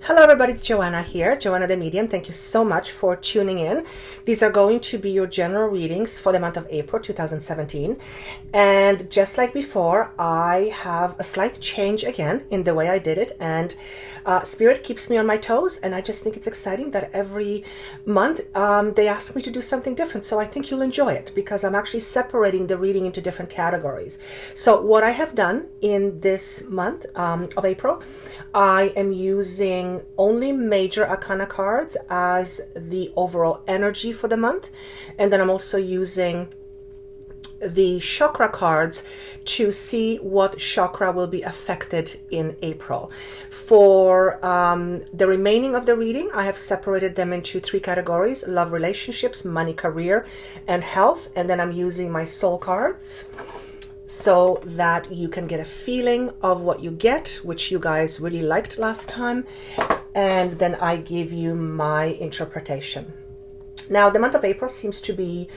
Hello everybody, it's Joanna here, Joanna the Medium. Thank you so much for tuning in. These are going to be your general readings for the month of April 2017. And just like before, I have a slight change again in the way I did it. And Spirit keeps me on my toes. And I just think it's exciting that every month they ask me to do something different. So I think you'll enjoy it because I'm actually separating the reading into different categories. So what I have done in this month of April, I am using only major arcana cards as the overall energy for the month, and then I'm also using the chakra cards to see what chakra will be affected in April. For the remaining of the reading, I have separated them into three categories: love, relationships, money, career, and health. And then I'm using my soul cards so that you can get a feeling of what you get, which you guys really liked last time. And then I give you my interpretation. Now, the month of April seems to be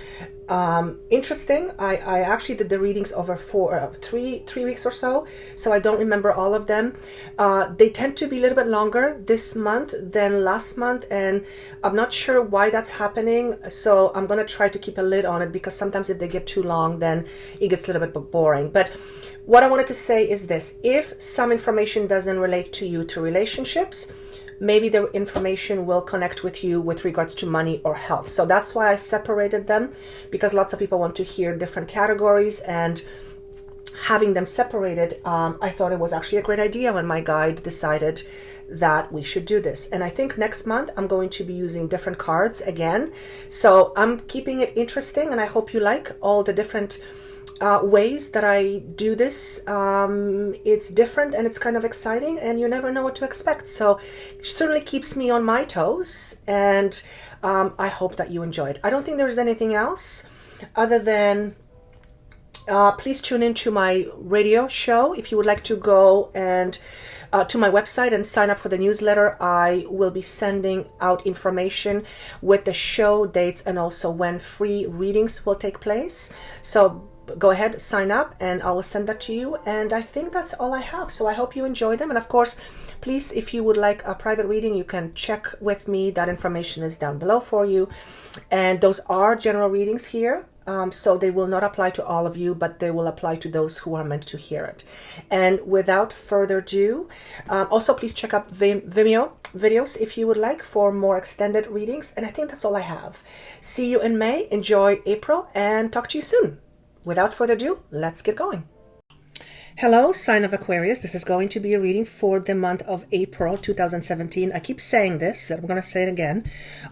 interesting. I actually did the readings over three weeks or so I don't remember all of them. They tend to be a little bit longer this month than last month, and I'm not sure why that's happening. So I'm going to try to keep a lid on it, because sometimes if they get too long, then it gets a little bit boring. But what I wanted to say is this: if some information doesn't relate to you to relationships, maybe the information will connect with you with regards to money or health. So that's why I separated them, because lots of people want to hear different categories, and having them separated, I thought it was actually a great idea when my guide decided that we should do this. And I think next month I'm going to be using different cards again. So I'm keeping it interesting, and I hope you like all the different ways that I do this. It's different and it's kind of exciting, and you never know what to expect. So it certainly keeps me on my toes, and I hope that you enjoy it. I don't think there's anything else other than please tune into my radio show. If you would like to go and to my website and sign up for the newsletter, I will be sending out information with the show dates and also when free readings will take place. So go ahead, sign up, and I will send that to you. And I think that's all I have. So I hope you enjoy them. And of course, please, if you would like a private reading, you can check with me. That information is down below for you. And those are general readings here. So they will not apply to all of you, but they will apply to those who are meant to hear it. And without further ado, also please check out Vimeo videos if you would like for more extended readings. And I think that's all I have. See you in May. Enjoy April, and talk to you soon. Without further ado, let's get going. Hello, sign of Aquarius. This is going to be a reading for the month of April 2017. I keep saying this, and I'm going to say it again.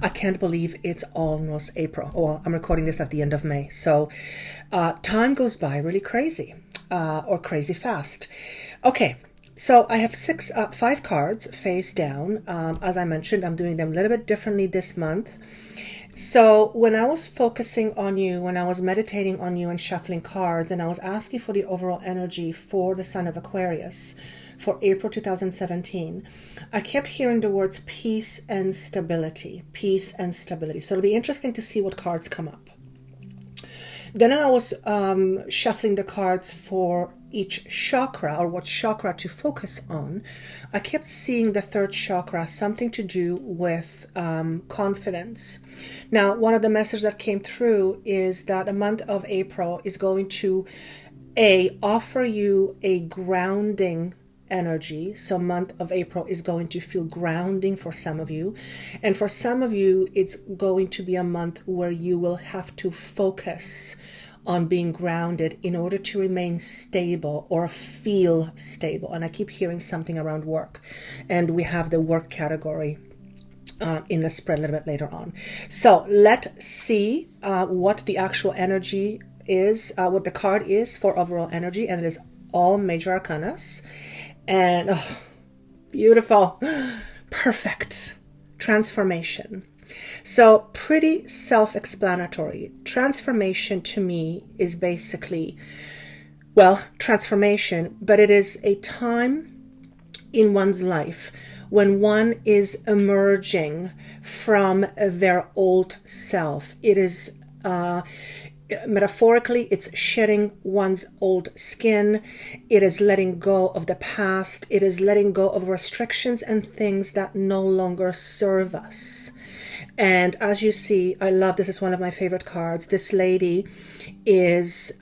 I can't believe it's almost April. Well, I'm recording this at the end of May. So time goes by really crazy, or crazy fast. Okay, so I have 5 cards face down. As I mentioned, I'm doing them a little bit differently this month. So when I was focusing on you, when I was meditating on you and shuffling cards, and I was asking for the overall energy for the sign of Aquarius for April 2017, I kept hearing the words peace and stability, peace and stability. So it'll be interesting to see what cards come up. Then I was shuffling the cards for each chakra, or what chakra to focus on. I kept seeing the third chakra, something to do with confidence. Now, one of the messages that came through is that the month of April is going to offer you a grounding energy. So month of April is going to feel grounding for some of you, and for some of you it's going to be a month where you will have to focus on being grounded in order to remain stable or feel stable. And I keep hearing something around work, and we have the work category in the spread a little bit later on. So let's see what the actual energy is, what the card is for overall energy, and it is all major arcanas. And oh, beautiful, perfect, transformation. So pretty self-explanatory. Transformation to me is basically, well, transformation, but it is a time in one's life when one is emerging from their old self. It is Metaphorically, it's shedding one's old skin. It is letting go of the past. It is letting go of restrictions and things that no longer serve us. And as you see, I love, this is one of my favorite cards. This lady is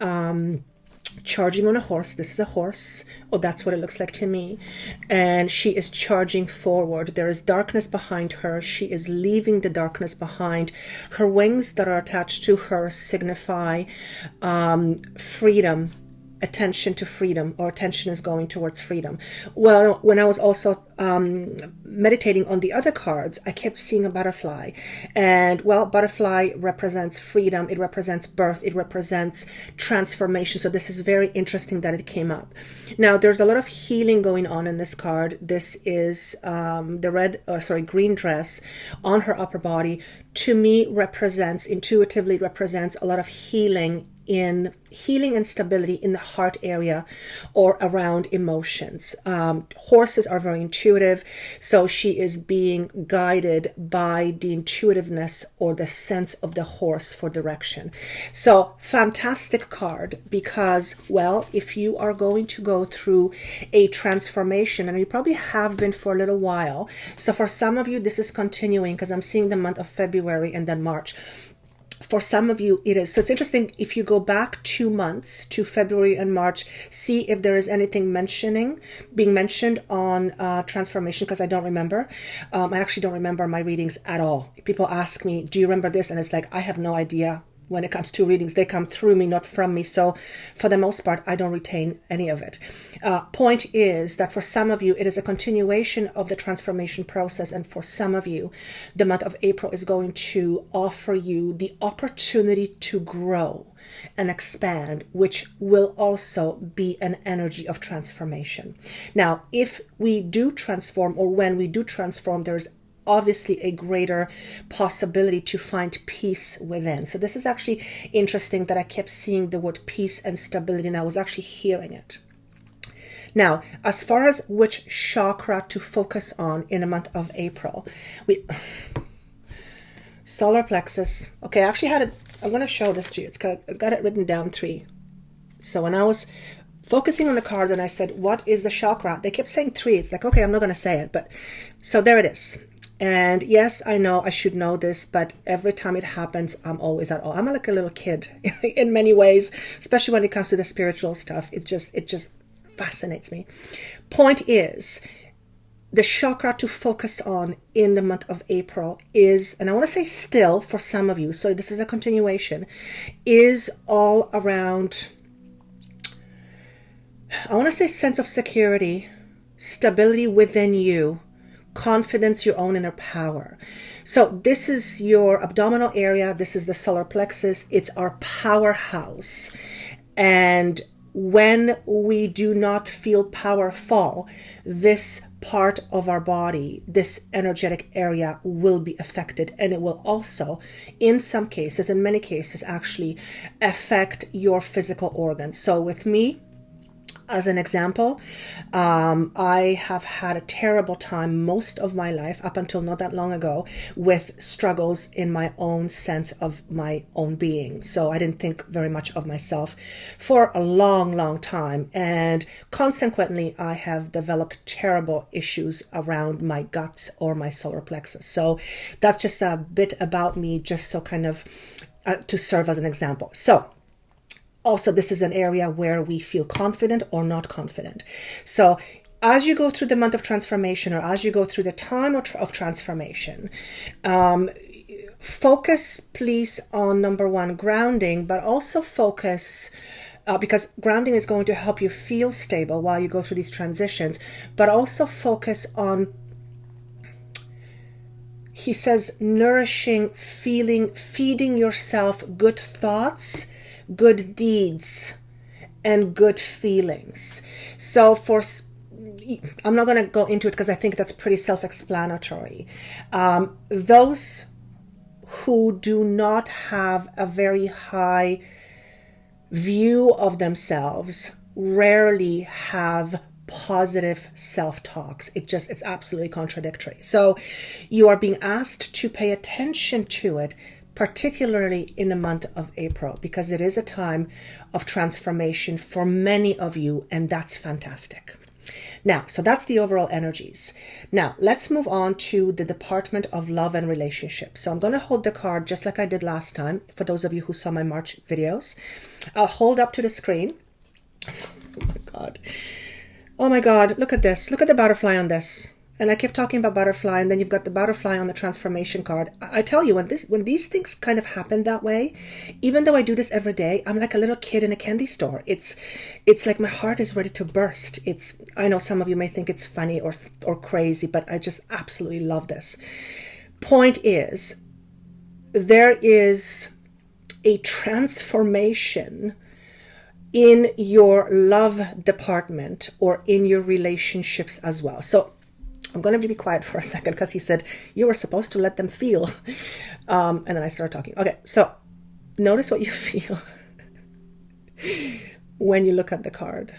charging on a horse. This is a horse. Oh, that's what it looks like to me. And she is charging forward. There is darkness behind her. She is leaving the darkness behind. Her wings that are attached to her signify freedom, attention to freedom, or attention is going towards freedom. Well, when I was also meditating on the other cards, I kept seeing a butterfly. And well, butterfly represents freedom. It represents birth. It represents transformation. So this is very interesting that it came up. Now, there's a lot of healing going on in this card. This is the green dress on her upper body. To me, intuitively represents a lot of healing and stability in the heart area or around emotions. Horses are very intuitive, so she is being guided by the intuitiveness or the sense of the horse for direction. So fantastic card, because, well, if you are going to go through a transformation, and you probably have been for a little while, so for some of you this is continuing, because I'm seeing the month of February and then March. For some of you, it is. So it's interesting, if you go back 2 months to February and March, see if there is anything being mentioned on transformation, because I don't remember. I actually don't remember my readings at all. People ask me, do you remember this? And it's like, I have no idea. When it comes to readings, they come through me, not from me. So for the most part, I don't retain any of it. Point is that for some of you, it is a continuation of the transformation process. And for some of you, the month of April is going to offer you the opportunity to grow and expand, which will also be an energy of transformation. Now, if we do transform, or when we do transform, there's obviously a greater possibility to find peace within. So this is actually interesting that I kept seeing the word peace and stability, and I was actually hearing it. Now, as far as which chakra to focus on in the month of April, solar plexus. Okay, I actually had it. I'm going to show this to you. It's got it written down 3. So when I was focusing on the cards and I said, what is the chakra? They kept saying 3. It's like, okay, I'm not going to say it. But so there it is. And yes, I know I should know this, but every time it happens, I'm always at all. I'm like a little kid in many ways, especially when it comes to the spiritual stuff. It just fascinates me. Point is, the chakra to focus on in the month of April is, and I want to say still for some of you, so this is a continuation, is all around, I want to say sense of security, stability within you, confidence, your own inner power. So this is your abdominal area. This is the solar plexus. It's our powerhouse. And when we do not feel powerful, this part of our body, this energetic area, will be affected. And it will also, in some cases, in many cases, actually affect your physical organs. So with me, as an example, I have had a terrible time most of my life, up until not that long ago, with struggles in my own sense of my own being. So I didn't think very much of myself for a long, long time. And consequently, I have developed terrible issues around my guts or my solar plexus. So that's just a bit about me, just so kind of to serve as an example. So also, this is an area where we feel confident or not confident. So as you go through the month of transformation, or as you go through the time of transformation, focus, please, on number 1, grounding, but also focus, because grounding is going to help you feel stable while you go through these transitions, but also focus on, he says, nourishing, feeding yourself good thoughts, good deeds, and good feelings. So I'm not going to go into it because I think that's pretty self-explanatory. Those who do not have a very high view of themselves rarely have positive self-talks. It's absolutely contradictory. So you are being asked to pay attention to it. particularly in the month of April, because it is a time of transformation for many of you, and that's fantastic. Now, so that's the overall energies. Now, let's move on to the Department of Love and Relationships. So I'm going to hold the card just like I did last time, for those of you who saw my March videos. I'll hold up to the screen. Oh my God. Oh my God, look at this. Look at the butterfly on this. And I kept talking about butterfly, and then you've got the butterfly on the transformation card. I tell you, when these things kind of happen that way, even though I do this every day, I'm like a little kid in a candy store. It's like my heart is ready to burst. I know some of you may think it's funny or crazy, but I just absolutely love this. Point is, there is a transformation in your love department or in your relationships as well. So I'm going to be quiet for a second because he said you were supposed to let them feel. And then I started talking. Okay, so notice what you feel when you look at the card.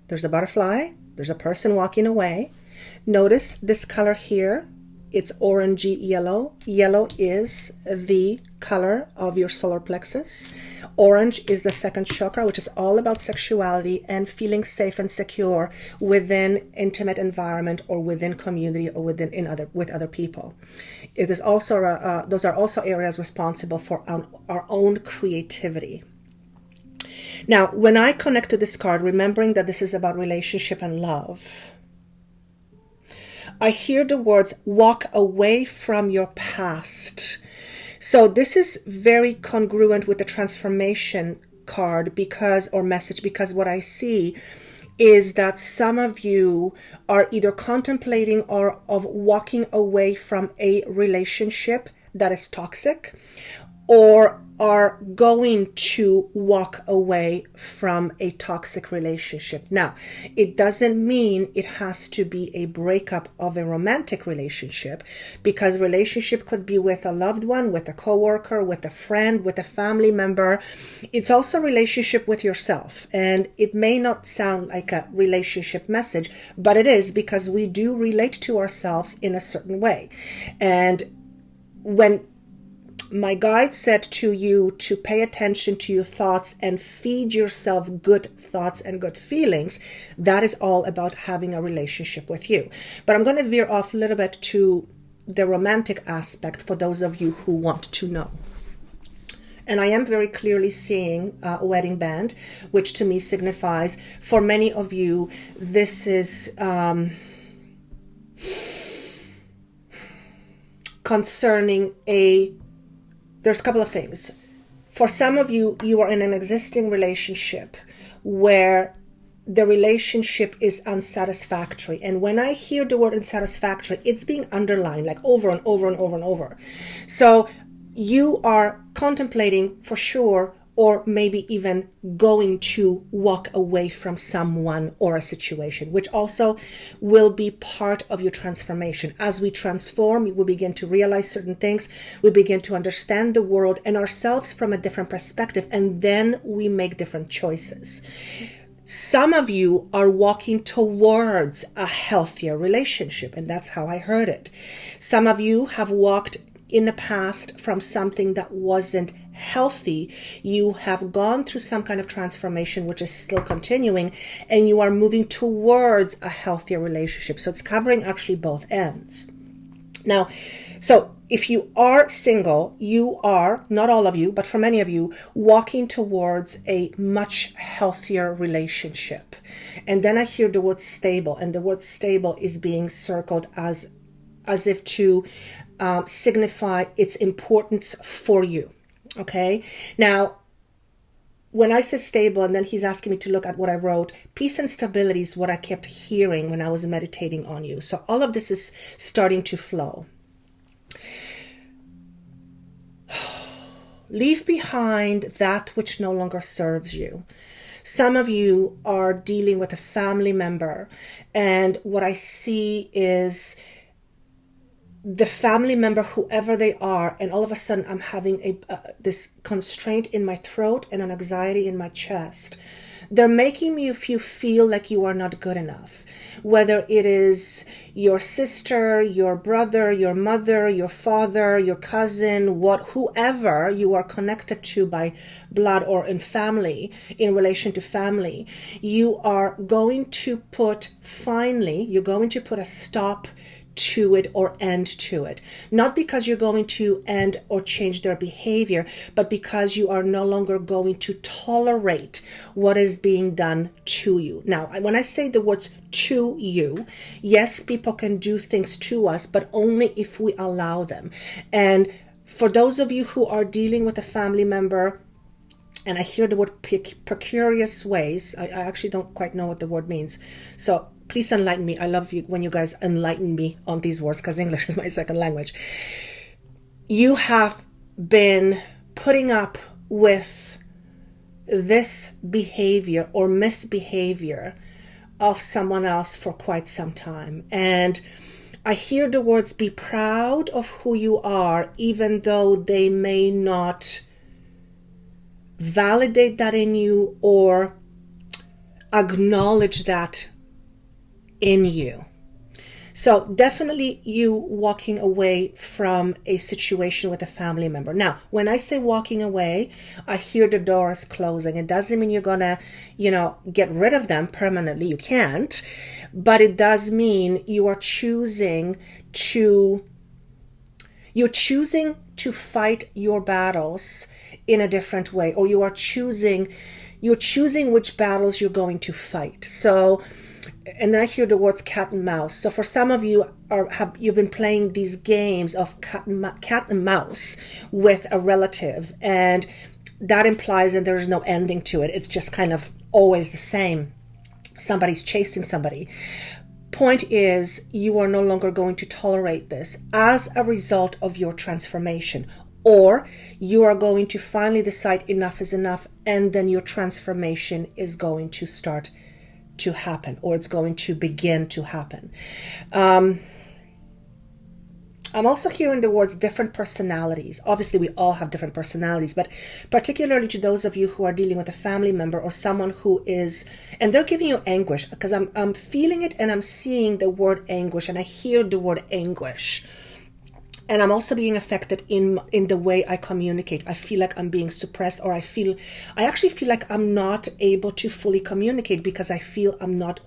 There's a butterfly. There's a person walking away. Notice this color here. It's orangey yellow. Yellow is the color of your solar plexus. Orange is the second chakra, which is all about sexuality and feeling safe and secure within intimate environment or within community or with other people. It is also those are also areas responsible for our own creativity. Now, when I connect to this card, remembering that this is about relationship and love, I hear the words, walk away from your past. So this is very congruent with the transformation card message, because what I see is that some of you are either contemplating or of walking away from a relationship that is toxic, or are going to walk away from a toxic relationship. Now, it doesn't mean it has to be a breakup of a romantic relationship, because relationship could be with a loved one, with a coworker, with a friend, with a family member. It's also relationship with yourself. And it may not sound like a relationship message, but it is, because we do relate to ourselves in a certain way. And when my guide said to you to pay attention to your thoughts and feed yourself good thoughts and good feelings, that is all about having a relationship with you. But I'm going to veer off a little bit to the romantic aspect for those of you who want to know. And I am very clearly seeing a wedding band, which to me signifies, for many of you, this is concerning there's a couple of things. For some of you, you are in an existing relationship where the relationship is unsatisfactory. And when I hear the word unsatisfactory, it's being underlined like over and over and over and over. So you are contemplating for sure, or maybe even going to walk away from someone or a situation, which also will be part of your transformation. As we transform, we will begin to realize certain things. We begin to understand the world and ourselves from a different perspective, and then we make different choices. Some of you are walking towards a healthier relationship, and that's how I heard it. Some of you have walked in the past from something that wasn't healthy. You have gone through some kind of transformation, which is still continuing, and you are moving towards a healthier relationship. So it's covering actually both ends. Now, so if you are single, you are, not all of you, but for many of you, walking towards a much healthier relationship. And then I hear the word stable, and the word stable is being circled as if to signify its importance for you. Okay. Now, when I say stable, and then he's asking me to look at what I wrote, peace and stability is what I kept hearing when I was meditating on you. So all of this is starting to flow. Leave behind that which no longer serves you. Some of you are dealing with a family member, and what I see is the family member, whoever they are, and all of a sudden I'm having this constraint in my throat and an anxiety in my chest. They're making you feel like you are not good enough. Whether it is your sister, your brother, your mother, your father, your cousin, whoever you are connected to by blood or in family, in relation to family, you're going to put a stop to it or end to it. Not because you're going to end or change their behavior, but because you are no longer going to tolerate what is being done to you. Now, when I say the words to you, yes, people can do things to us, but only if we allow them. And for those of you who are dealing with a family member, and I hear the word precarious ways, I actually don't quite know what the word means. So please enlighten me. I love you when you guys enlighten me on these words, because English is my second language. You have been putting up with this behavior or misbehavior of someone else for quite some time. And I hear the words, be proud of who you are, even though they may not validate that in you or acknowledge that in you. So definitely you walking away from a situation with a family member. Now, when I say walking away, I hear the doors closing. It doesn't mean you're gonna, get rid of them permanently. You can't. But it does mean you are choosing to fight your battles in a different way, or you're choosing which battles you're going to fight. So, and then I hear the words cat and mouse. So for some of you you've been playing these games of cat and mouse with a relative, and that implies that there's no ending to it. It's just kind of always the same. Somebody's chasing somebody. Point is, you are no longer going to tolerate this as a result of your transformation. Or you are going to finally decide enough is enough, and then your transformation is going to start to happen, or it's going to begin to happen. I'm also hearing the words different personalities. Obviously, we all have different personalities, but particularly to those of you who are dealing with a family member or someone who is, and they're giving you anguish, because I'm feeling it and I'm seeing the word anguish, and I hear the word anguish. And I'm also being affected in the way I communicate. I feel like I'm being suppressed, or I actually feel like I'm not able to fully communicate because I feel I'm not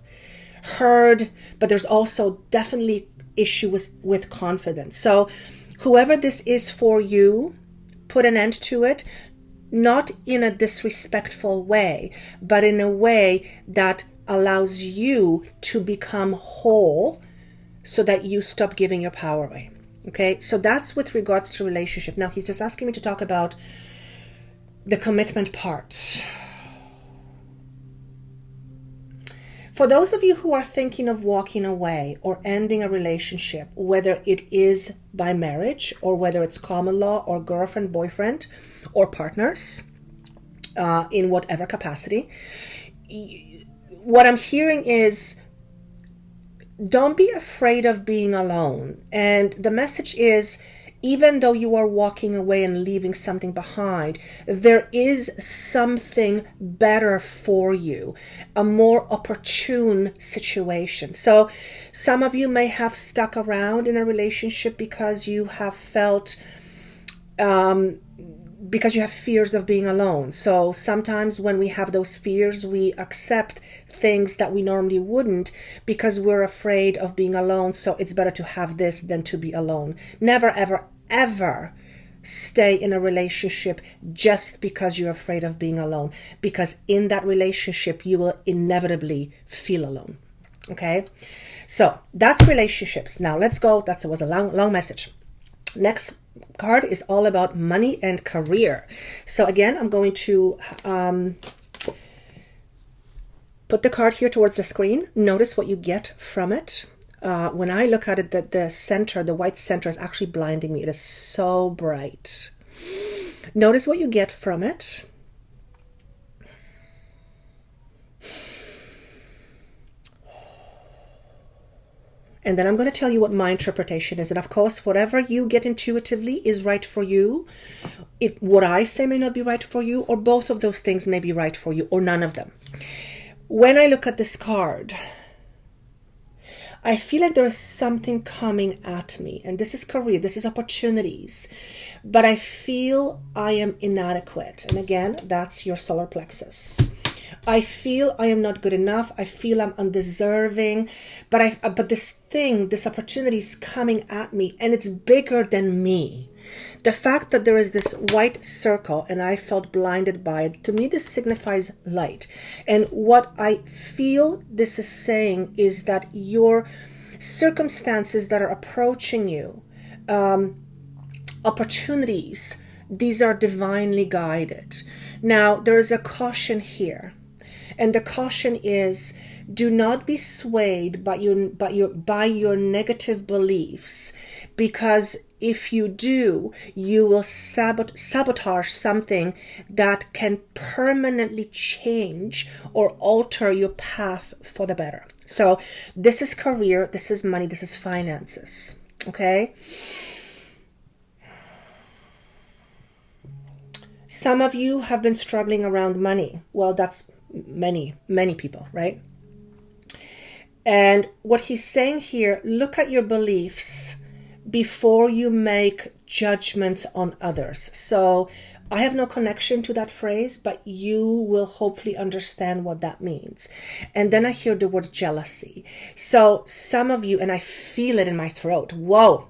heard. But there's also definitely issue with confidence. So whoever this is for you, put an end to it, not in a disrespectful way, but in a way that allows you to become whole so that you stop giving your power away. Okay, so that's with regards to relationship. Now he's just asking me to talk about the commitment part. For those of you who are thinking of walking away or ending a relationship, whether it is by marriage or whether it's common law or girlfriend, boyfriend, or partners, in whatever capacity, what I'm hearing is, don't be afraid of being alone. And the message is, even though you are walking away and leaving something behind, there is something better for you, a more opportune situation. So some of you may have stuck around in a relationship because you have felt, because you have fears of being alone. So sometimes when we have those fears, we accept things that we normally wouldn't because we're afraid of being alone. So it's better to have this than to be alone. Never, ever, ever stay in a relationship just because you're afraid of being alone, because in that relationship, you will inevitably feel alone. Okay. So that's relationships. Now let's go. That was a long message. Next card is all about money and career. So again, I'm going to put the card here towards the screen. Notice what you get from it. When I look at it, the center, the white center is actually blinding me. It is so bright. Notice what you get from it. And then I'm going to tell you what my interpretation is. And of course, whatever you get intuitively is right for you. What I say may not be right for you, or both of those things may be right for you, or none of them. When I look at this card, I feel like there is something coming at me, and this is career, this is opportunities, but I feel I am inadequate. And again, that's your solar plexus. I feel I am not good enough. I feel I'm undeserving, but this opportunity is coming at me, and it's bigger than me. The fact that there is this white circle and I felt blinded by it, to me this signifies light. And what I feel this is saying is that your circumstances that are approaching you, opportunities, these are divinely guided. Now, there is a caution here. And the caution is, do not be swayed by your negative beliefs, because if you do, you will sabotage something that can permanently change or alter your path for the better. So this is career, this is money, this is finances. Okay? Some of you have been struggling around money. Well, that's many people, right? And what he's saying here, look at your beliefs before you make judgments on others. So I have no connection to that phrase, but you will hopefully understand what that means. And then I hear the word jealousy. So some of you, and I feel it in my throat, whoa,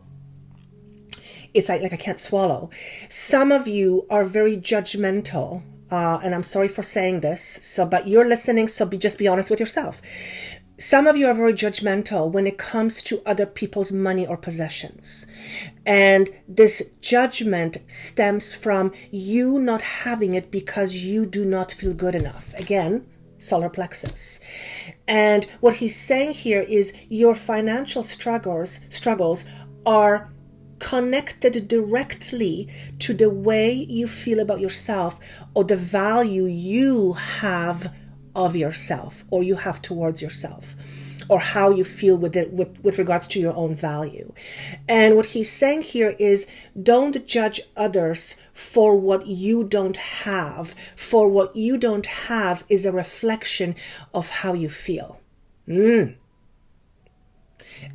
it's like I can't swallow. Some of you are very judgmental, and I'm sorry for saying this, but you're listening, so just be honest with yourself. Some of you are very judgmental when it comes to other people's money or possessions. And this judgment stems from you not having it because you do not feel good enough. Again, solar plexus. And what he's saying here is your financial struggles are connected directly to the way you feel about yourself or the value you have of yourself or you have towards yourself, or how you feel with regards to your own value. And what he's saying here is, don't judge others for what you don't have, for what you don't have is a reflection of how you feel. And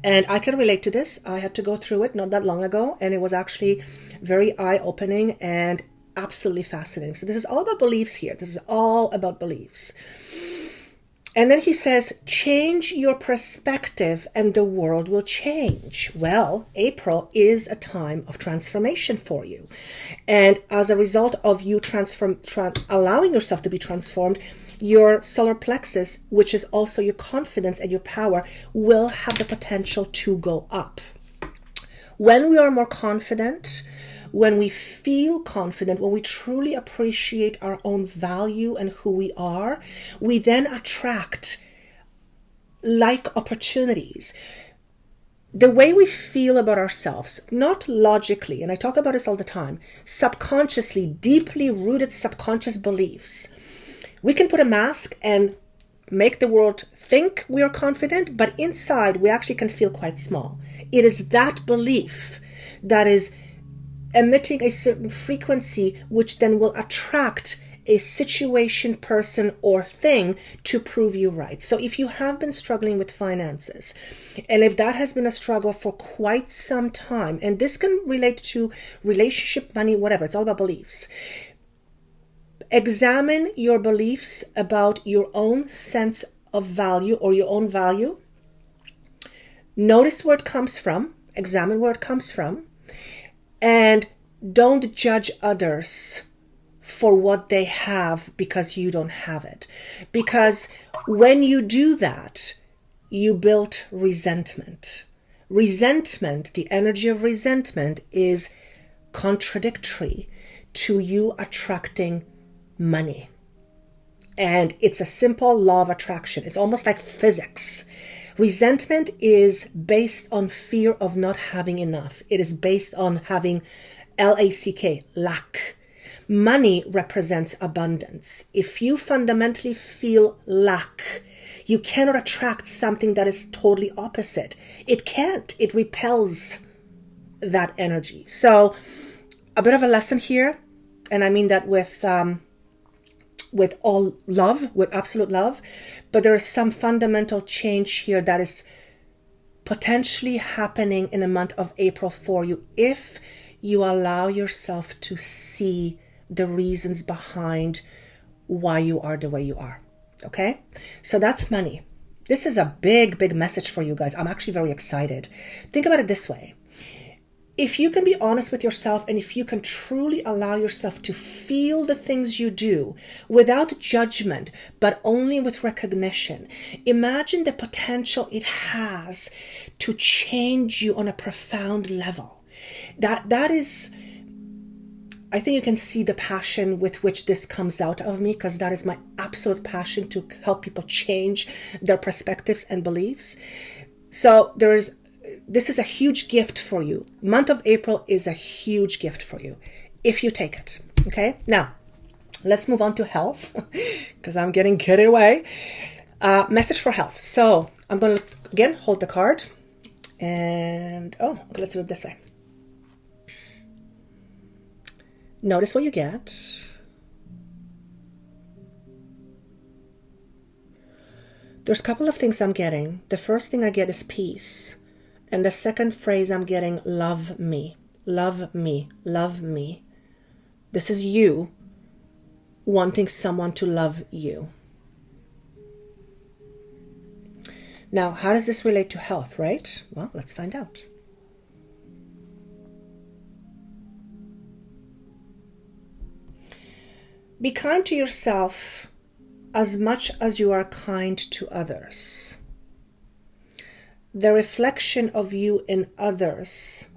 I can relate to this. I had to go through it not that long ago, and it was actually very eye-opening and absolutely fascinating. So this is all about beliefs here. This is all about beliefs. And then he says, change your perspective and the world will change. Well, April is a time of transformation for you. And as a result of you allowing yourself to be transformed, your solar plexus, which is also your confidence and your power, will have the potential to go up. When we are more confident, when we feel confident, when we truly appreciate our own value and who we are, we then attract like opportunities. The way we feel about ourselves, not logically, and I talk about this all the time, subconsciously, deeply rooted subconscious beliefs. We can put a mask and make the world think we are confident, but inside we actually can feel quite small. It is that belief that is emitting a certain frequency, which then will attract a situation, person, or thing to prove you right. So if you have been struggling with finances, and if that has been a struggle for quite some time, and this can relate to relationship, money, whatever, it's all about beliefs. Examine your beliefs about your own sense of value or your own value. Notice where it comes from. Examine where it comes from. And don't judge others for what they have because you don't have it. Because when you do that, you build resentment. Resentment, the energy of resentment, is contradictory to you attracting money. And it's a simple law of attraction. It's almost like physics. Resentment is based on fear of not having enough. It is based on having lack, lack. Money represents abundance. If you fundamentally feel lack, you cannot attract something that is totally opposite. It can't. It repels that energy. So a bit of a lesson here, and I mean that with all love, with absolute love, but there is some fundamental change here that is potentially happening in the month of April for you if you allow yourself to see the reasons behind why you are the way you are. Okay? So that's money. This is a big, big message for you guys. I'm actually very excited. Think about it this way. If you can be honest with yourself and if you can truly allow yourself to feel the things you do without judgment, but only with recognition, imagine the potential it has to change you on a profound level. That is, I think you can see the passion with which this comes out of me, because that is my absolute passion, to help people change their perspectives and beliefs. So this is a huge gift for you. Month of April is a huge gift for you if you take it. Okay, now let's move on to health because I'm getting carried away. Message for health. So I'm going to again hold the card and let's do it this way. Notice what you get. There's a couple of things I'm getting. The first thing I get is peace. And the second phrase I'm getting, love me, love me, love me. This is you wanting someone to love you. Now, how does this relate to health, right? Well, let's find out. Be kind to yourself as much as you are kind to others. The reflection of you in others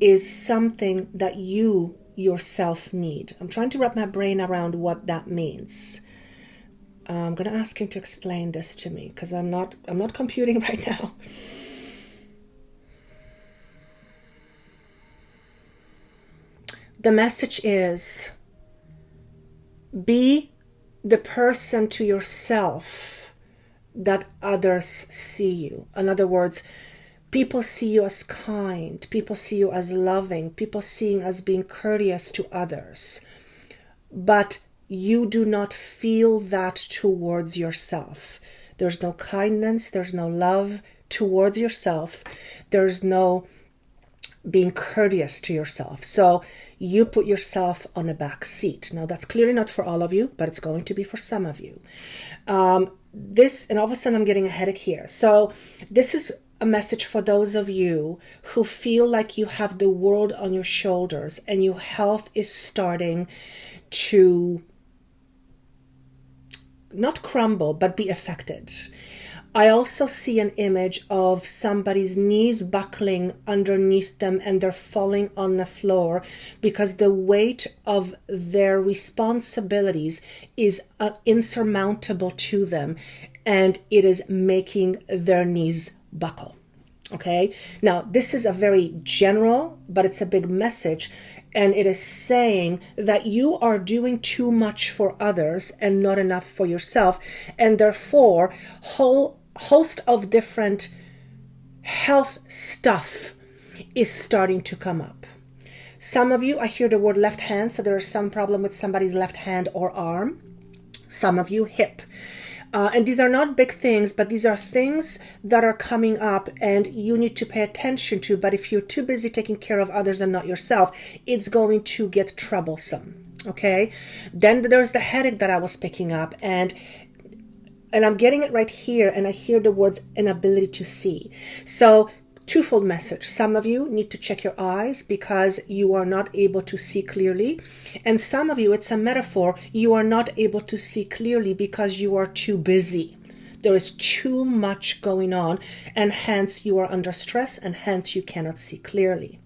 is something that you yourself need. I'm trying to wrap my brain around what that means. I'm going to ask him to explain this to me because I'm not computing right now. The message is, be the person to yourself that others see you. In other words, people see you as kind, people see you as loving, people see you as being courteous to others, but you do not feel that towards yourself. There's no kindness, there's no love towards yourself, there's no being courteous to yourself. So you put yourself on a back seat. Now that's clearly not for all of you, but it's going to be for some of you. And all of a sudden I'm getting a headache here. So this is a message for those of you who feel like you have the world on your shoulders and your health is starting to not crumble, but be affected. I also see an image of somebody's knees buckling underneath them and they're falling on the floor because the weight of their responsibilities is insurmountable to them and it is making their knees buckle. Okay, now this is a very general, but it's a big message, and it is saying that you are doing too much for others and not enough for yourself, and therefore host of different health stuff is starting to come up. Some of you, I hear the word left hand, so there is some problem with somebody's left hand or arm. Some of you, hip. And these are not big things, but these are things that are coming up and you need to pay attention to. But if you're too busy taking care of others and not yourself, it's going to get troublesome. Okay? Then there's the headache that I was picking up, and I'm getting it right here, and I hear the words inability to see. So twofold message. Some of you need to check your eyes because you are not able to see clearly. And some of you, it's a metaphor, you are not able to see clearly because you are too busy. There is too much going on, and hence you are under stress, and hence you cannot see clearly.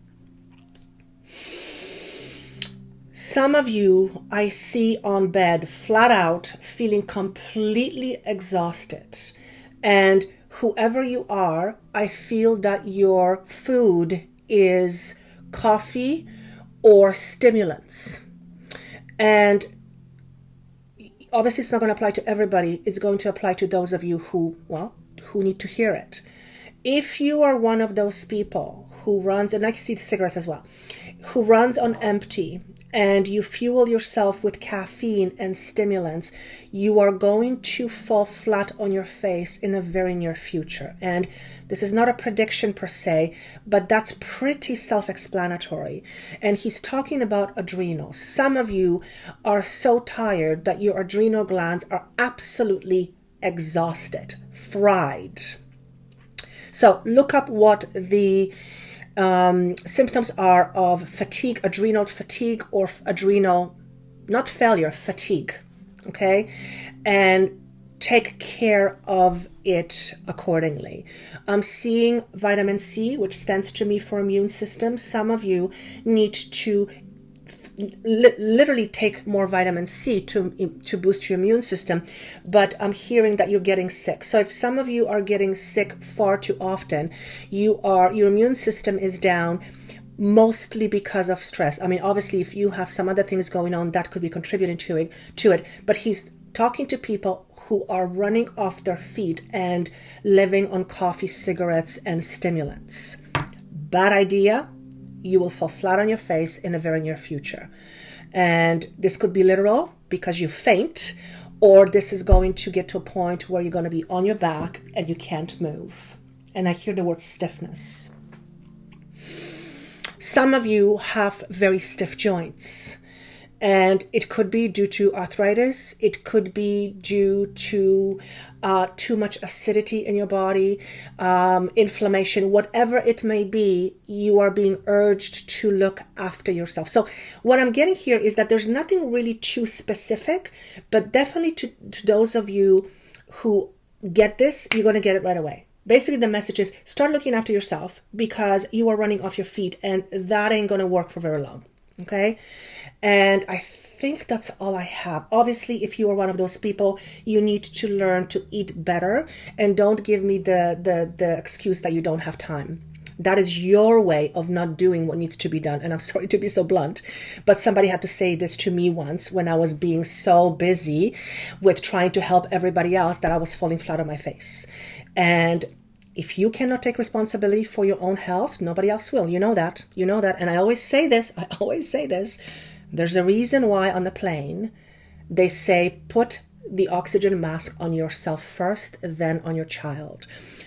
Some of you I see on bed flat out feeling completely exhausted, and whoever you are, I feel that your food is coffee or stimulants. And obviously it's not going to apply to everybody. It's going to apply to those of you who need to hear it. If you are one of those people who runs, and I can see the cigarettes as well, who runs on empty and you fuel yourself with caffeine and stimulants, you are going to fall flat on your face in a very near future. And this is not a prediction per se, but that's pretty self-explanatory. And he's talking about adrenals. Some of you are so tired that your adrenal glands are absolutely exhausted, fried. So look up what the symptoms are of fatigue, adrenal fatigue, or adrenal, not failure, fatigue, okay? And take care of it accordingly. I'm seeing vitamin C, which stands to me for immune system. Some of you need to literally take more vitamin C to boost your immune system, but I'm hearing that you're getting sick. So if some of you are getting sick far too often, your immune system is down, mostly because of stress. I mean, obviously, if you have some other things going on, that could be contributing to it. But he's talking to people who are running off their feet and living on coffee, cigarettes, and stimulants. Bad idea. You will fall flat on your face in a very near future. And this could be literal because you faint, or this is going to get to a point where you're going to be on your back and you can't move. And I hear the word stiffness. Some of you have very stiff joints, and it could be due to arthritis. It could be due to too much acidity in your body, inflammation, whatever it may be. You are being urged to look after yourself. So what I'm getting here is that there's nothing really too specific, but definitely to those of you who get this, you're going to get it right away. Basically, the message is start looking after yourself because you are running off your feet, and that ain't going to work for very long. Okay. And I think that's all I have. Obviously, if you are one of those people, you need to learn to eat better, and don't give me the excuse that you don't have time. That is your way of not doing what needs to be done. And I'm sorry to be so blunt, but somebody had to say this to me once when I was being so busy with trying to help everybody else that I was falling flat on my face. And if you cannot take responsibility for your own health, nobody else will. You know that. And I always say this. There's a reason why on the plane they say put the oxygen mask on yourself first, then on your child.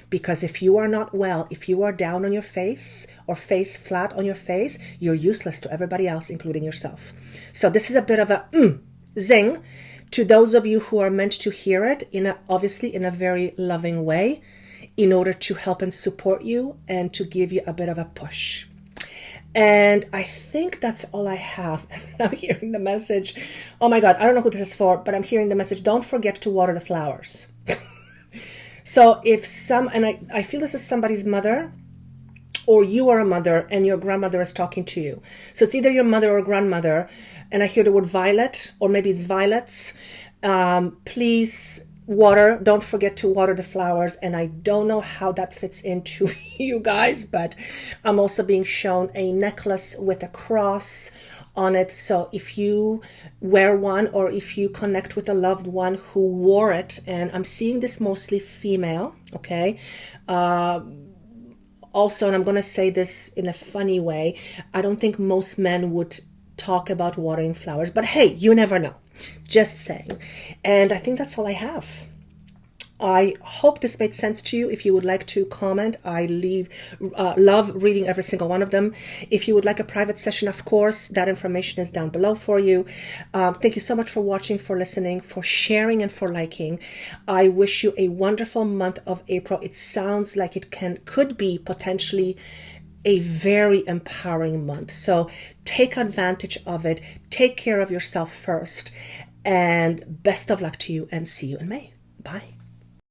Because if you are not well, if you are down on your face or face flat on your face, you're useless to everybody else, including yourself. So this is a bit of a zing to those of you who are meant to hear it, obviously in a very loving way, in order to help and support you and to give you a bit of a push. And I think that's all I have. I'm hearing the message. Oh my God, I don't know who this is for, but I'm hearing the message. Don't forget to water the flowers. So if I feel this is somebody's mother, or you are a mother and your grandmother is talking to you. So it's either your mother or grandmother. And I hear the word violet, or maybe it's violets. Please water. Don't forget to water the flowers. And I don't know how that fits into you guys, but I'm also being shown a necklace with a cross on it. So if you wear one, or if you connect with a loved one who wore it, and I'm seeing this mostly female, okay? Also, and I'm going to say this in a funny way, I don't think most men would talk about watering flowers, but hey, you never know. Just saying. And I think that's all I have. I hope this made sense to you. If you would like to comment, I love reading every single one of them. If you would like a private session, of course, that information is down below for you. Thank you so much for watching, for listening, for sharing, and for liking. I wish you a wonderful month of April. It sounds like it could be potentially a very empowering month. So take advantage of it. Take care of yourself first. And best of luck to you, and see you in May. Bye.